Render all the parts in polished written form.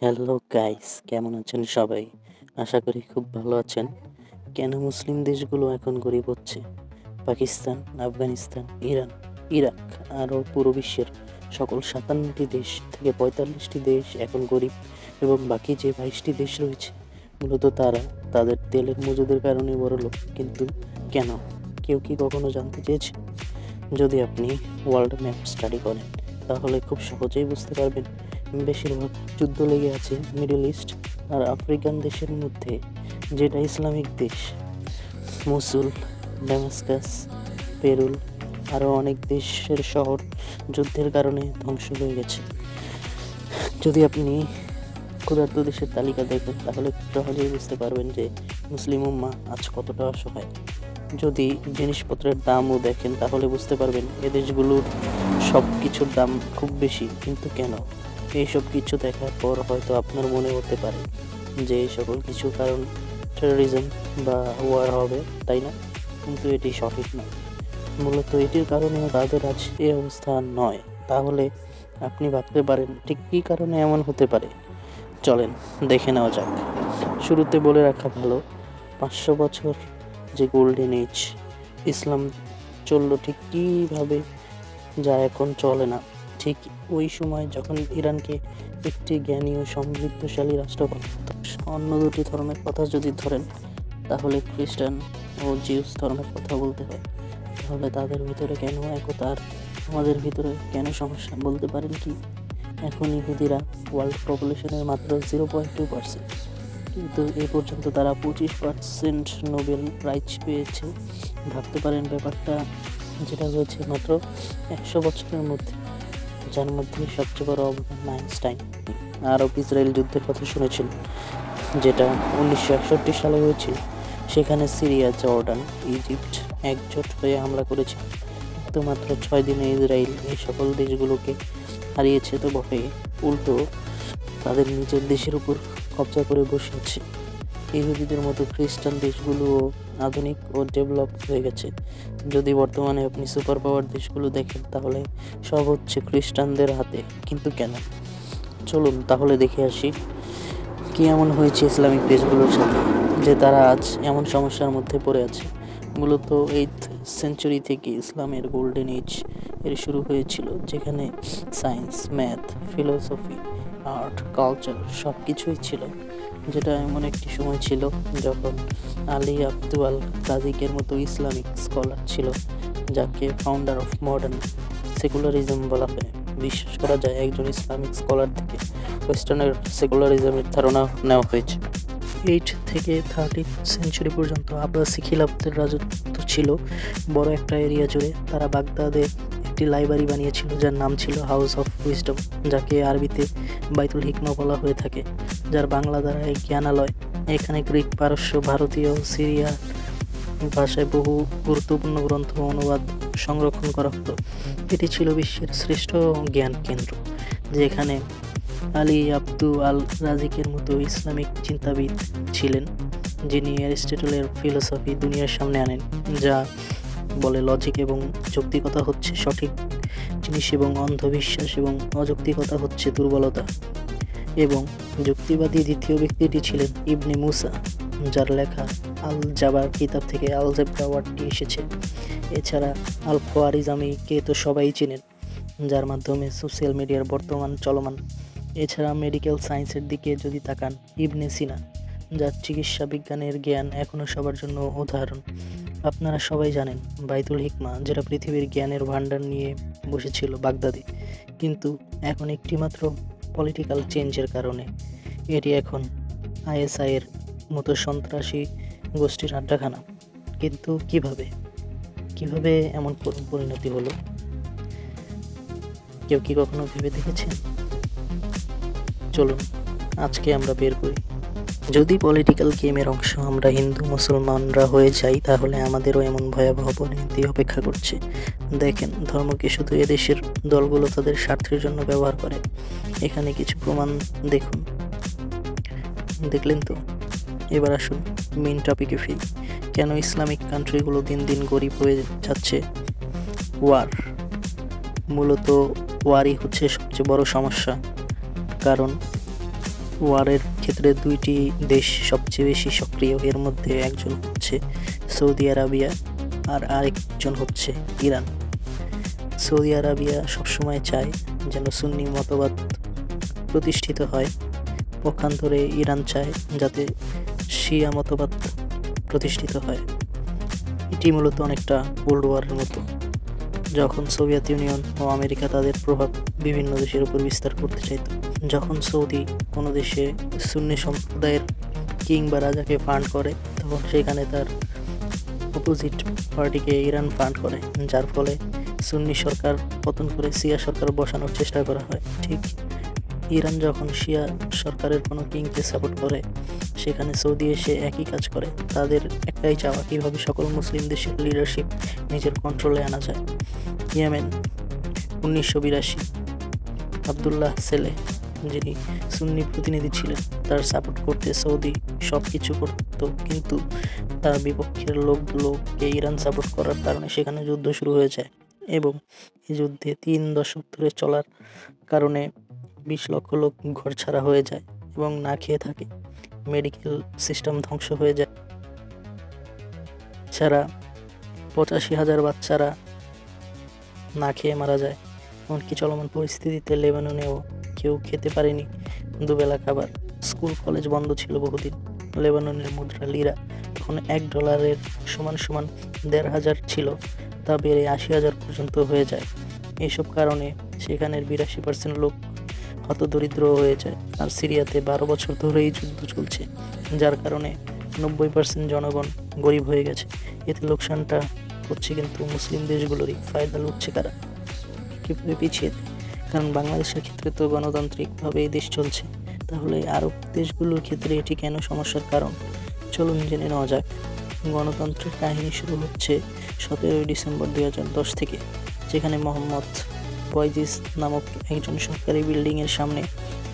Hello guys, কেমন আছেন সবাই? আশা করি খুব ভালো আছেন। কেন মুসলিম দেশগুলো এখন গরিব হচ্ছে? পাকিস্তান, আফগানিস্তান, ইরান, ইরাক আরও পুরো বিশ্বের সকল ৫৭টি দেশ থেকে ৪৫টি দেশ এখন গরিব এবং বাকি যে ২২টি দেশ রয়েছে মূলত তারা তাদের তেলের মজুদের কারণে বড়লোক। কিন্তু কেন? কেউ কি কখনো জানতে চেয়েছে? যদি আপনি ওয়ার্ল্ড ম্যাপ স্টাডি করেন তাহলে খুব সহজেই বুঝতে পারবেন বেশিরভাগ যুদ্ধ লেগে আছে মিডল ইস্ট আর আফ্রিকান দেশের মধ্যে, যেটা ইসলামিক দেশ। মসুল, ড্যামাস্কাস, পেরুল আরও অনেক দেশের শহর যুদ্ধের কারণে ধ্বংস হয়ে গেছে। যদি আপনি ক্ষুধার্ত দেশের তালিকা দেখেন তাহলে খুব সহজেই বুঝতে পারবেন যে মুসলিম উম্মাহ আজ কতটা অসহায়। যদি জিনিসপত্রের দামও দেখেন তাহলে বুঝতে পারবেন এ দেশগুলোর সব কিছুর দাম খুব বেশি। কিন্তু কেন? এইসব কিছু দেখার পর হয়তো আপনার মনে হতে পারে যে এই সকল কিছু কারণ টেরোরিজম বা ওয়ার হবে, তাই না? কিন্তু এটি সঠিক নয়। মূলত এটির কারণে তাদের আজ এই অবস্থা নয়। তাহলে আপনি ভাবতে পারেন ঠিক কী কারণে এমন হতে পারে। চলেন দেখে নেওয়া যাক। শুরুতে বলে রাখা ভালো, ৫০০ বছর যে গোল্ডেন এজ ইসলাম চললো ঠিক কীভাবে যা এখন চলে না, ঠিক ওই সময় যখন ইরানকে একটি জ্ঞানী ও সমৃদ্ধশালী রাষ্ট্র করা হতো। অন্য দুটি ধর্মের কথা যদি ধরেন তাহলে খ্রিস্টান ও জিউস ধর্মের কথা বলতে হয়। তাহলে তাদের ভিতরে কেন একতা আর আমাদের ভিতরে কেন সমস্যা বলতে পারেন কি? এখন ইহুদিরা ওয়ার্ল্ড পপুলেশনের মাত্র 0.2%, কিন্তু এ পর্যন্ত তারা 25% নোবেল প্রাইজ পেয়েছে। ভাবতে পারেন ব্যাপারটা, যেটা হয়েছে মাত্র 100 বছরের মধ্যে, যার মধ্যে সবচেয়ে বড় অবদান আইনস্টাইন। আরব ইসরায়েল যুদ্ধের কথা শুনেছেন, যেটা 1961 সালে হয়েছিল। সেখানে সিরিয়া, জর্ডান, ইজিপ্ট একজোট হয়ে হামলা করেছে, কিন্তু মাত্র 6 দিনে ইসরায়েল এই সকল দেশগুলোকে হারিয়েছে। তো বটে, উল্টো তাদের নিজের দেশের উপর কব্জা করে বসে আছে। ইহুদিদের মতো খ্রিস্টান দেশগুলোও আধুনিক ও ডেভেলপ হয়ে গেছে। যদি বর্তমানে আপনি সুপার পাওয়ার দেশগুলো দেখেন তাহলে সব হচ্ছে খ্রিস্টানদের হাতে। কিন্তু কেন? চলুন তাহলে দেখে আসি কি এমন হয়েছে ইসলামিক দেশগুলোর সাথে যে তারা আজ এমন সমস্যার মধ্যে পড়ে আছে। মূলত 8th সেঞ্চুরি থেকে ইসলামের গোল্ডেন এজ এর শুরু হয়েছিল, যেখানে science, math, philosophy, art, culture সব কিছুই ছিল। যেটা এমন একটি সময় ছিল যখন আলী আব্দু আল রাজিকের মতো ইসলামিক স্কলার ছিল, যাকে ফাউন্ডার অফ মডার্ন সেকুলারিজম বলা হয়। বিশ্বাস করা যায় একজন ইসলামিক স্কলার থেকে ওয়েস্টার্নের সেকুলারিজমের ধারণা নেওয়া হয়েছে। 8 থেকে 30th সেঞ্চুরি পর্যন্ত আব্বাসি খিলাফতের রাজত্ব ছিল বড় একটা এরিয়া জুড়ে। তারা বাগদাদে একটি লাইব্রেরি বানিয়েছিল যার নাম ছিল হাউস অফ উইজডম, যাকে আরবিতে বাইতুল হিকমা বলা হয়ে থাকে, যার বাংলা দ্বারা এক জ্ঞানালয়। এখানে গ্রিক, পারস্য, ভারতীয়, সিরিয়া ভাষায় বহু গুরুত্বপূর্ণ গ্রন্থ অনুবাদ সংরক্ষণ করা হতো। এটি ছিল বিশ্বের শ্রেষ্ঠ জ্ঞান কেন্দ্র, যেখানে আলী আব্দু আল রাজিকের মতো ইসলামিক চিন্তাবিদ ছিলেন, যিনি অ্যারিস্টটলের ফিলোসফি দুনিয়ার সামনে আনেন, যা বলে লজিক এবং যৌক্তিকতা হচ্ছে সঠিক জিনিস এবং অন্ধবিশ্বাস এবং অযৌক্তিকতা হচ্ছে দুর্বলতা। এবং যুক্তিবাদী দ্বিতীয় ব্যক্তিটি ছিলেন ইবনে মুসা, যার লেখা আল জাবার কিতাব থেকে আলজেব্রা ওয়ার্ডটি এসেছে। এছাড়া আল খোয়ারিজমিকে তো সবাই চেনেন, যার মাধ্যমে সোশ্যাল মিডিয়ার বর্তমান চলমান। এছাড়া মেডিকেল সায়েন্সের দিকে যদি তাকান, ইবনে সিনা, যার চিকিৎসা বিজ্ঞানের জ্ঞান এখনও সবার জন্য উদাহরণ। আপনারা সবাই জানেন বাইতুল হিকমা, যেটা পৃথিবীর জ্ঞানের ভাণ্ডার নিয়ে বসেছিল বাগদাদে, কিন্তু এখন একটিমাত্র পলিটিক্যাল চেঞ্জের কারণে এটি এখন আইএসআইয়ের মতো সন্ত্রাসী গোষ্ঠীর আড্ডাখানা। কিন্তু কিভাবে এমন পরিণতি হলো? কেউ কি কখনো ভেবে দেখেছেন? চলুন আজকে আমরা বের করি। যদি পলিটিক্যাল গেমের অংশ আমরা হিন্দু মুসলমানরা হয়ে যাই তাহলে আমাদেরও এমন ভয়াবহ পরিণতি অপেক্ষা করছে। দেখেন, ধর্মকে শুধু এদেশের দলগুলো তাদের স্বার্থের জন্য ব্যবহার করে। এখানে কিছু প্রমাণ দেখুন। দেখলেন তো? এবার আসুন মেইন টপিকে ফিরি। কেন ইসলামিক কান্ট্রিগুলো দিন দিন গরিব হয়ে যাচ্ছে? ওয়ার। মূলত ওয়ারই হচ্ছে সবচেয়ে বড় সমস্যা। কারণ ওয়ারের ক্ষেত্রে দুইটি দেশ সবচেয়ে বেশি সক্রিয়, এর মধ্যে একজন হচ্ছে সৌদি আরাবিয়া আর আরেকজন হচ্ছে ইরান। সৌদি আরাবিয়া সবসময় চায় যেন সুন্নি মতবাদ প্রতিষ্ঠিত হয়, পক্ষান্তরে ইরান চায় যাতে শিয়া মতবাদ প্রতিষ্ঠিত হয়। এটি মূলত অনেকটা কোল্ড ওয়ারের মতো, যখন সোভিয়েত ইউনিয়ন ও আমেরিকা তাদের প্রভাব বিভিন্ন দেশের উপর বিস্তার করতে চাইত। যখন সৌদি কোনো দেশে সুন্নি সম্প্রদায়ের কিং বা রাজাকে ফান্ড করে, তখন সেখানে তার অপোজিট পার্টিকে ইরান ফান্ড করে, যার ফলে সুন্নি সরকার পতন করে শিয়া সরকার বসানোর চেষ্টা করা হয়। ঠিক ইরান যখন শিয়া সরকারের কোনো কিংকে সাপোর্ট করে, সেখানে সৌদি এসে একই কাজ করে। তাদের একটাই চাওয়া, কীভাবে সকল মুসলিম দেশের লিডারশিপ নিজের কন্ট্রোলে আনা যায়। ইয়েমেন 1982 আবদুল্লাহ সেলেহ, যিনি সুন্নি প্রতিনিধি ছিলেন, তার সাপোর্ট করতে সৌদি সব কিছু করত, কিন্তু তার বিপক্ষের লোকগুলোকে ইরান সাপোর্ট করার কারণে সেখানে যুদ্ধ শুরু হয়ে যায়, এবং এই যুদ্ধে 3 দশক ধরে চলার কারণে 20 লক্ষ লোক ঘরছাড়া হয়ে যায় এবং না খেয়ে থাকে। মেডিকেল সিস্টেম ধ্বংস হয়ে যায়। ছাড়া 85,000 বাচ্চারা না খেয়ে মারা যায়। এমনকি চলমান পরিস্থিতিতে লেবাননেও কেউ খেতে পারেনি দুবেলা খাবার। স্কুল কলেজ বন্ধ ছিল বহুদিন। লেবাননের মুদ্রা লিরা তখন $1 সমান 1,500 ছিল, তা বেড়ে 80,000 পর্যন্ত হয়ে যায়। এইসব কারণে সেখানের 82% লোক হতদরিদ্র হয়ে যায়। আর সিরিয়াতে 12 বছর ধরেই যুদ্ধ চলছে, যার কারণে 90% জনগণ গরিব হয়ে গেছে। এতে লোকসানটা হচ্ছে কিন্তু মুসলিম দেশগুলোরই, ফায়দা লুটছে কারা? কীভাবে পিছিয়ে দেয়? কারণ বাংলাদেশের ক্ষেত্রে তো গণতান্ত্রিকভাবে এই দেশ চলছে, তাহলে আরব দেশগুলোর ক্ষেত্রে এটি কেন সমস্যার কারণ? চলুন জেনে নেওয়া যাক। গণতন্ত্রের কাহিনী শুরু হচ্ছে 17 ডিসেম্বর 2010 থেকে, যেখানে মোহাম্মদ বয়জিস নামক একজন সরকারি বিল্ডিংয়ের সামনে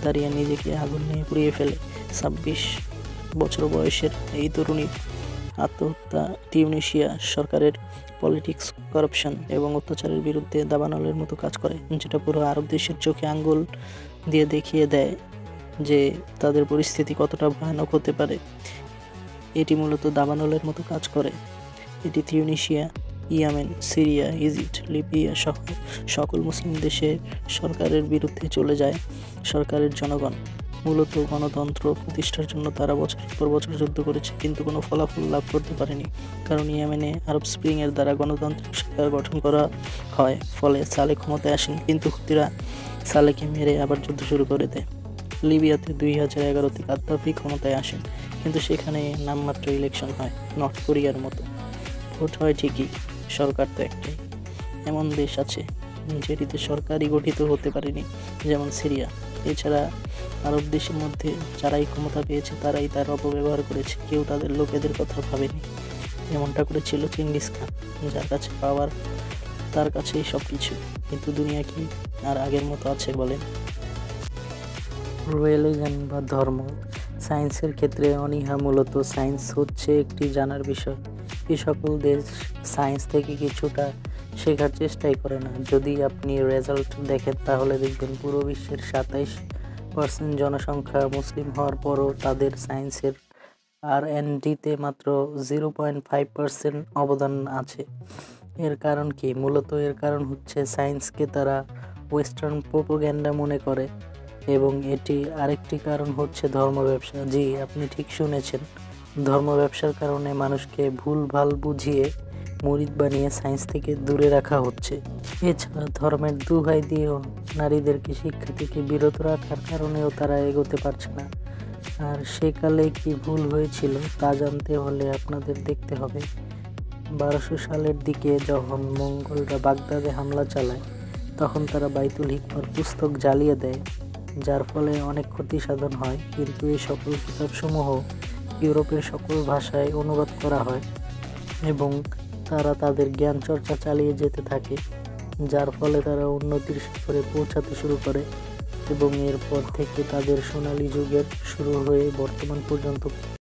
দাঁড়িয়ে নিজেকে আগুন নিয়ে পুড়িয়ে ফেলে। 26 বছর বয়সের এই তরুণী আত্মহত্যা তিউনিসিয়া সরকারের পলিটিক্স, করাপশন এবং অত্যাচারের বিরুদ্ধে দাবানলের মতো কাজ করে, যেটা পুরো আরব দেশের চোখে আঙ্গুল দিয়ে দেখিয়ে দেয় যে তাদের পরিস্থিতি কতটা ভয়ানক হতে পারে। এটি মূলত দাবানলের মতো কাজ করে। এটি Tunisia, Yemen, Syria, Egypt, Libya সহ সকল মুসলিম দেশে সরকারের বিরুদ্ধে চলে যায়। সরকারের জনগণ মূলত গণতন্ত্র প্রতিষ্ঠার জন্য তারা বছরের পর বছর যুদ্ধ করেছে, কিন্তু কোনো ফলাফল লাভ করতে পারেনি, কারণ ইয়েমেনে আরব স্প্রিংয়ের দ্বারা গণতান্ত্রিক সরকার গঠন করা হয়। ফলে সালে ক্ষমতায় আসেন, কিন্তু হুতিরা সালেকে মেরে আবার যুদ্ধ শুরু করে দেয়। লিবিয়াতে 2011-তে গাদ্দাফি ক্ষমতায় আসেন, কিন্তু সেখানে নামমাত্র ইলেকশন হয়, নর্থ কোরিয়ার মতো। ভোট হয় ঠিকই, সরকার তো একটাই। এমন দেশ আছে যেটিতে সরকারই গঠিত হতে পারেনি, যেমন সিরিয়া। এছাড়া আরব দেশের মধ্যে যারাই ক্ষমতা পেয়েছে তারাই তার অপব্যবহার করেছে, কেউ তাদের লোকেদের কথা ভাবেনি। এমনটা করেছিল চেঙ্গিস খান, যার কাছে পাওয়ার তার কাছেই সব কিছু। কিন্তু দুনিয়া কি আর আগের মতো আছে বলেন? রিলিজিয়ন বা ধর্ম, সায়েন্সের ক্ষেত্রে অনীহা। মূলত সায়েন্স হচ্ছে একটি জানার বিষয়। এই সকল দেশ সায়েন্স থেকে কিছুটা শেখার চেষ্টাই করে না। যদি আপনি রেজাল্ট দেখেন তাহলে দেখবেন পুরো বিশ্বের 27% জনসংখ্যা মুসলিম হওয়ার পরও তাদের সায়েন্সের R&Dতে মাত্র 0.5% অবদান আছে। এর কারণ কি? মূলত এর কারণ হচ্ছে সায়েন্সকে তারা ওয়েস্টার্ন প্রোপাগ্যান্ডা মনে করে, এবং এটি আরেকটি কারণ হচ্ছে ধর্ম ব্যবসা। জি, আপনি ঠিক শুনেছেন, ধর্ম ব্যবসার কারণে মানুষকে ভুলভাল বুঝিয়ে মুরিদ বানিয়ে সায়েন্স থেকে দূরে রাখা হচ্ছে। এছাড়া ধর্মের দোহাই দিয়েও নারীদেরকে শিক্ষা থেকে বিরত রাখার কারণেও তারা এগোতে পারছে না। আর সেকালে কি ভুল হয়েছিল তা জানতে হলে আপনাদের দেখতে হবে 1200 সালের দিকে যখন মঙ্গোলরা বাগদাদে হামলা চালায়, তখন তারা বাইতুল হিকমার পুস্তক জ্বালিয়ে দেয়, যার ফলে অনেক ক্ষতি সাধন হয়। কিন্তু এই সকল কিতাবসমূহ ইউরোপের সকল ভাষায় অনুবাদ করা হয় এবং তারা তাদের জ্ঞান চর্চা চালিয়ে যেতে থাকে, যার ফলে তারা উন্নতির শিখরে পৌঁছাতে শুরু করে, এবং এরপর থেকে তাদের সোনালী যুগের শুরু হয়ে বর্তমান পর্যন্ত